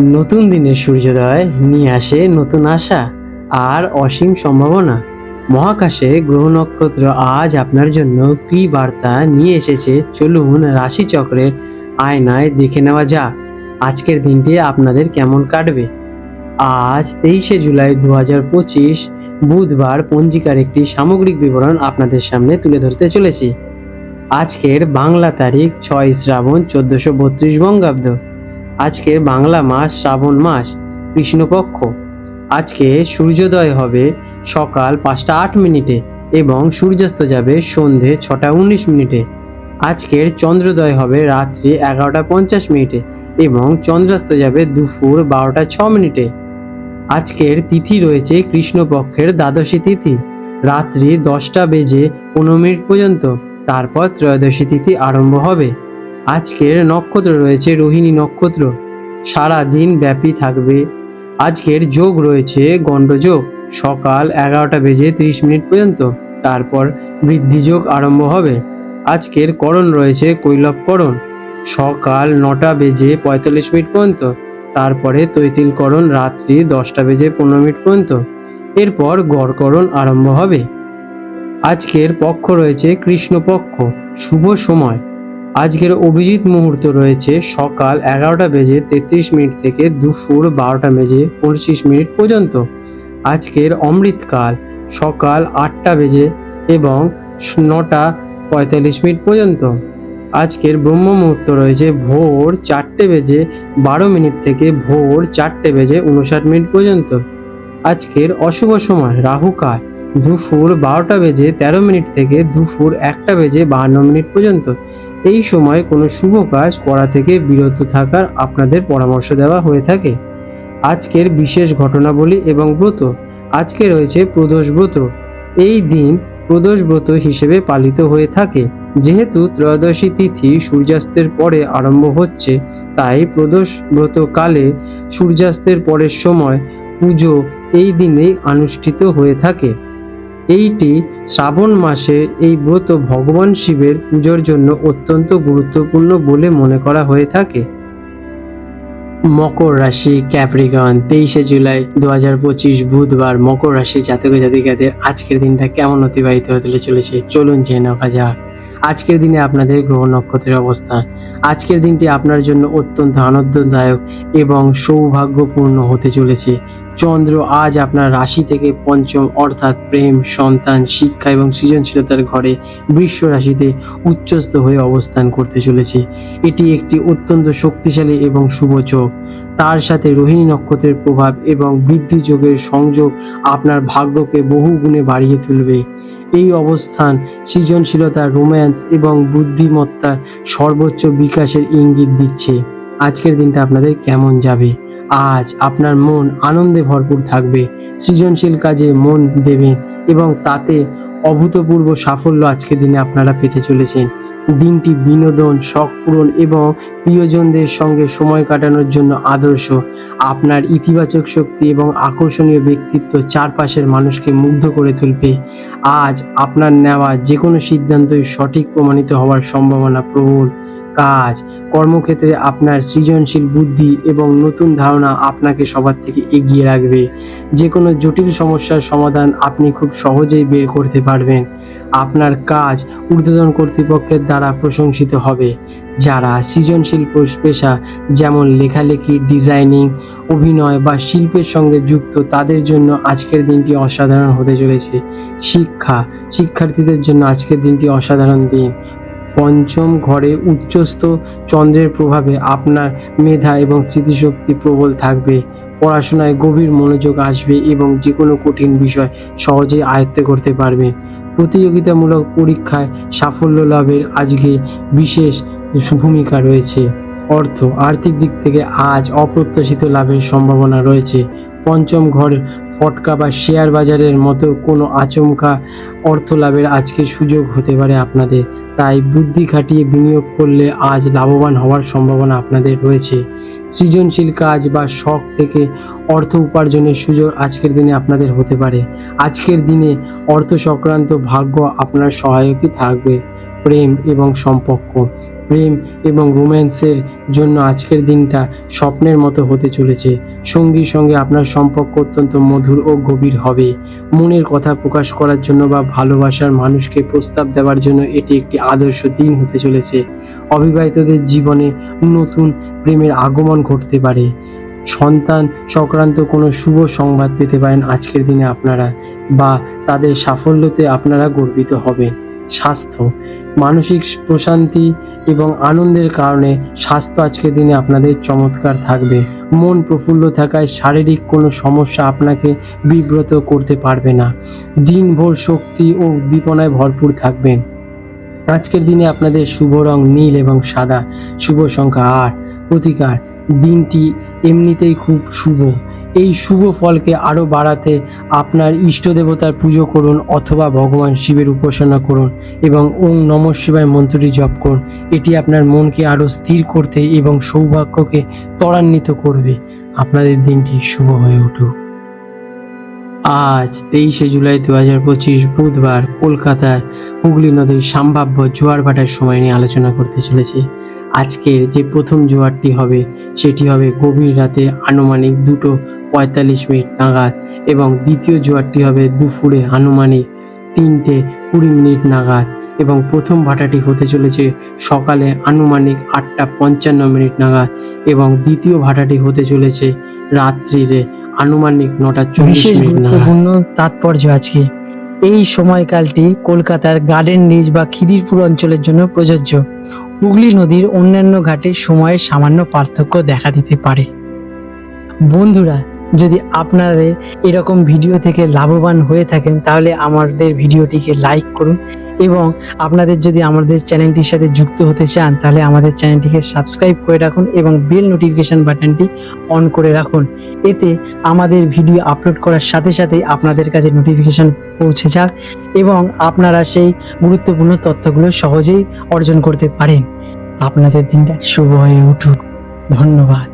নতুন দিনের সূর্যোদয় নিয়ে আসে নতুন আশা আর অসীম সম্ভাবনা। মহাকাশে গ্রহ নক্ষত্র আজ আপনার জন্য কী বার্তা নিয়ে এসেছে, চলুন রাশিচক্রের আয়নায় দেখে নেওয়া যাক আজকের দিনটি আপনাদের কেমন কাটবে। আজ 23শে জুলাই 2025 বুধবার পঞ্জিকার একটি সামগ্রিক বিবরণ আপনাদের সামনে তুলে ধরতে চলেছি। আজকের বাংলা তারিখ 6 শ্রাবণ 1432 বঙ্গাব্দ। আজকে বাংলা মাস শ্রাবণ মাস, কৃষ্ণপক্ষ। আজকে সূর্যোদয় হবে সকাল 5টা 8 মিনিটে এবং সূর্যাস্ত যাবে সন্ধে 6টা 19 মিনিটে। আজকের চন্দ্রোদয় হবে রাত্রি 11টা 50 মিনিটে এবং চন্দ্রাস্ত যাবে দুপুর 12টা 6 মিনিটে। আজকের তিথি রয়েছে কৃষ্ণপক্ষের দ্বাদশী তিথি, রাত্রি 10টা বেজে 15 মিনিট পর্যন্ত। তারপর ত্রয়োদশী তিথি আরম্ভ হবে। আজকের নক্ষত্র রয়েছে রোহিণী নক্ষত্র, সারা দিন ব্যাপী থাকবে। আজকের যোগ রয়েছে গণ্ডযোগ, সকাল 11টা বেজে 30 মিনিট পর্যন্ত। তারপর বৃদ্ধি যোগ আরম্ভ হবে। আজকের করণ রয়েছে কৈলবকরণ, সকাল 9টা বেজে 45 মিনিট পর্যন্ত। তারপরে তৈতিলকরণ রাত্রি 10টা বেজে 15 মিনিট পর্যন্ত। এরপর গড়করণ আরম্ভ হবে। আজকের পক্ষ রয়েছে কৃষ্ণপক্ষ, শুভ সময়। আজকের অভিজিৎ মুহূর্ত রয়েছে সকাল 11টা বেজে 33 মিনিট থেকে দুপুর 12টা বেজে 25 মিনিট পর্যন্ত। আজকের অমৃতকাল সকাল 8টা বেজে এবং 9টা 45 মিনিট পর্যন্ত। আজকের ব্রহ্ম মুহূর্ত রয়েছে ভোর 4টে বেজে 12 মিনিট থেকে ভোর 4টে বেজে 59 মিনিট পর্যন্ত। আজকের অশুভ সময় রাহুকাল দুপুর 12টা বেজে 13 মিনিট থেকে দুপুর 1টা বেজে 52 মিনিট পর্যন্ত। এই সময় কোনো শুভ কাজ করা থেকে বিরত থাকার আপনাদের পরামর্শ দেওয়া হয়ে থাকে। আজকের বিশেষ ঘটনাবলী এবং ব্রত। আজকে রয়েছে প্রদোষ ব্রত। এই দিন প্রদোষ ব্রত হিসেবে পালিত হয়ে থাকে। যেহেতু ত্রয়োদশী তিথি সূর্যাস্তের পরে আরম্ভ হচ্ছে, তাই প্রদোষ ব্রত কালে সূর্যাস্তের পরের সময় পুজো এই দিনেই অনুষ্ঠিত হয়ে থাকে। এইটি শ্রাবণ মাসের এই ব্রত ভগবান শিবের পুজোর জন্য অত্যন্ত গুরুত্বপূর্ণ বলে মনে করা হয়ে থাকে। মকর রাশি ক্যাপ্রিকন, 23শে জুলাই 2025 বুধবার মকর রাশি জাতক জাতিকাদের আজকের দিনটা কেমন অতিবাহিত হতে চলেছে চলুন জেনে নেওয়া যাক। আজকের দিনে আপনাদের গ্রহ নক্ষত্রের অবস্থান। আজকের দিনটি আপনার জন্য অত্যন্ত আনন্দদায়ক এবং সৌভাগ্যপূর্ণ হতে চলেছে। চন্দ্র আজ আপনার রাশি থেকে পঞ্চম অর্থাৎ প্রেম, সন্তান, শিক্ষা এবং সৃজনশীলতার ঘরে বৃষ রাশিতে উচ্চস্থ হয়ে অবস্থান করতে চলেছে। এটি একটি অত্যন্ত শক্তিশালী এবং শুভ যোগ। তার সাথে রোহিণী নক্ষত্রের প্রভাব এবং বৃদ্ধি যোগের সংযোগ আপনার ভাগ্যকে বহু গুণে বাড়িয়ে তুলবে। এই অবস্থান সৃজনশীলতা, রোম্যান্স এবং বুদ্ধিমত্তার সর্বোচ্চ বিকাশের ইঙ্গিত দিচ্ছে। আজকের দিনটা আপনাদের কেমন যাবে? আজ আপনার মন আনন্দে ভরপুর থাকবে, সৃজনশীল কাজে মন দেবেন এবং তাতে অভূতপূর্ব সাফল্য আজকের দিনে আপনারা পেতে চলেছেন। দিনটি বিনোদন, শখ পূরণ এবং প্রিয়জনদের সঙ্গে সময় কাটানোর জন্য আদর্শ। আপনার ইতিবাচক শক্তি এবং আকর্ষণীয় ব্যক্তিত্ব চারপাশের মানুষকে মুগ্ধ করে তুলবে। আজ আপনার নেওয়া যে কোনো সিদ্ধান্তই সঠিক প্রমাণিত হওয়ার সম্ভাবনা প্রবল। কাজ কর্মক্ষেত্রে আপনার সৃজনশীল বুদ্ধি এবং নতুন ধারণা আপনাকে সবার থেকে এগিয়ে রাখবে। যে কোনো জটিল সমস্যার সমাধান আপনি খুব সহজেই বের করতে পারবেন। আপনার কাজ ঊর্ধ্বতন কর্তৃপক্ষের দ্বারা প্রশংসিত হবে। যারা সৃজনশীল পেশা যেমন লেখালেখি, ডিজাইনিং, অভিনয় বা শিল্পের সঙ্গে যুক্ত, তাদের জন্য আজকের দিনটি অসাধারণ হতে চলেছে। শিক্ষার্থীদের জন্য আজকের দিনটি অসাধারণ দিন। পঞ্চম ঘরে উচ্চস্থ চন্দ্রের প্রভাবে আপনার মেধা এবং স্মৃতিশক্তি প্রবল থাকবে। পড়াশোনায় গভীর মনোযোগ আসবে এবং যে কোনো কঠিন বিষয় সহজেই আয়ত্ত করতে পারবেন। প্রতিযোগিতামূলক পরীক্ষায় সাফল্য লাভের আজকে বিশেষ ভূমিকা রয়েছে। আর্থিক দিক থেকে আজ অপ্রত্যাশিত লাভের সম্ভাবনা রয়েছে। পঞ্চম ঘর ফটকা বা শেয়ার বাজারের মতো কোনো আচমকা অর্থ লাভের আজকে সুযোগ হতে পারে আপনাদের। তাই বুদ্ধি খাটিয়ে বিনিয়োগ করলে আজ লাভবান হওয়ার সম্ভাবনা আপনাদের রয়েছে। সৃজনশীল কাজ বা শখ থেকে অর্থ উপার্জনের সুযোগ আজকের দিনে আপনাদের হতে পারে। আজকের দিনে অর্থ সংক্রান্ত ভাগ্য আপনার সহায়কই থাকবে। প্রেম এবং সম্পর্ক প্রেম এবং রোম্যান্সের জন্য আজকের দিনটা স্বপ্নের মতো হতে চলেছে। সঙ্গীর সঙ্গে আপনার সম্পর্ক অত্যন্ত মধুর ও গভীর হবে। মনের কথা প্রকাশ করার জন্য বা ভালোবাসার মানুষকে প্রস্তাব দেওয়ার জন্য এটি একটি আদর্শ দিন হতে চলেছে। অবিবাহিতদের জীবনে নতুন প্রেমের আগমন ঘটতে পারে। সন্তান সংক্রান্ত কোনো শুভ সংবাদ পেতে পারেন আজকের দিনে আপনারা, বা তাদের সাফল্যতে আপনারা গর্বিত হবেন। স্বাস্থ্য, মানসিক প্রশান্তি এবং আনন্দের কারণে স্বাস্থ্য আজকের দিনে আপনাদের চমৎকার থাকবে। মন প্রফুল্ল থাকায় শারীরিক কোনো সমস্যা আপনাকে বিব্রত করতে পারবে না। দিনভর শক্তি ও উদ্দীপনায় ভরপুর থাকবেন। আজকের দিনে আপনাদের শুভ রং নীল এবং সাদা। শুভ সংখ্যা ৮। প্রতিকার, দিনটি এমনিতেই খুব শুভ। এই শুভ ফলকে আরও বাড়াতে আপনার ইষ্ট দেবতার পুজো করুন অথবা ভগবান শিবের উপাসনা করুন এবং ওং নমঃ শিবায় মন্ত্রটি জপ করুন। এটি আপনার মনকে আরও স্থির করতে এবং সৌভাগ্যকে ত্বরান্বিত করবে। আপনাদের দিনটি শুভ হয়ে উঠুক। আজ 23শে জুলাই 2025 বুধবার কলকাতার হুগলি নদীর সম্ভাব্য জোয়ার ভাটার সময় নিয়ে আলোচনা করতে চলেছে। আজকের যে প্রথম জোয়ারটি হবে সেটি হবে গভীর রাতে আনুমানিক 2:45 নাগাদ এবং দ্বিতীয় জোয়ারটি হবে দুপুরে আনুমানিক 3:20 নাগাদ এবং প্রথম ভাটাটি হতে চলেছে সকালে আনুমানিক 8:55 নাগাদ এবং দ্বিতীয় ভাটাটি হতে চলেছে রাত্রিরে আনুমানিক 9:40 বিশেষ নাগাদ। গুরুত্বপূর্ণ তাৎপর্য আজকে এই সময়কালটি কলকাতার গার্ডেন রিচ বা খিদিরপুর অঞ্চলের জন্য প্রযোজ্য। হুগলি নদীর অন্যান্য ঘাটের সময়ের সামান্য পার্থক্য দেখা দিতে পারে। বন্ধুরা, যদি আপনাদের এরকম ভিডিও থেকে লাভবান হয়ে থাকেন তাহলে আমাদের ভিডিওটিকে লাইক করুন এবং আপনাদের যদি আমাদের চ্যানেলটির সাথে যুক্ত হতে চান তাহলে আমাদের চ্যানেলটিকে সাবস্ক্রাইব করে রাখুন এবং বেল নোটিফিকেশন বাটনটি অন করে রাখুন। এতে আমাদের ভিডিও আপলোড করার সাথে সাথেই আপনাদের কাছে নোটিফিকেশন পৌঁছে যাক এবং আপনারা সেই গুরুত্বপূর্ণ তথ্যগুলো সহজেই অর্জন করতে পারেন। আপনাদের দিনটা শুভ হয়ে উঠুক। ধন্যবাদ।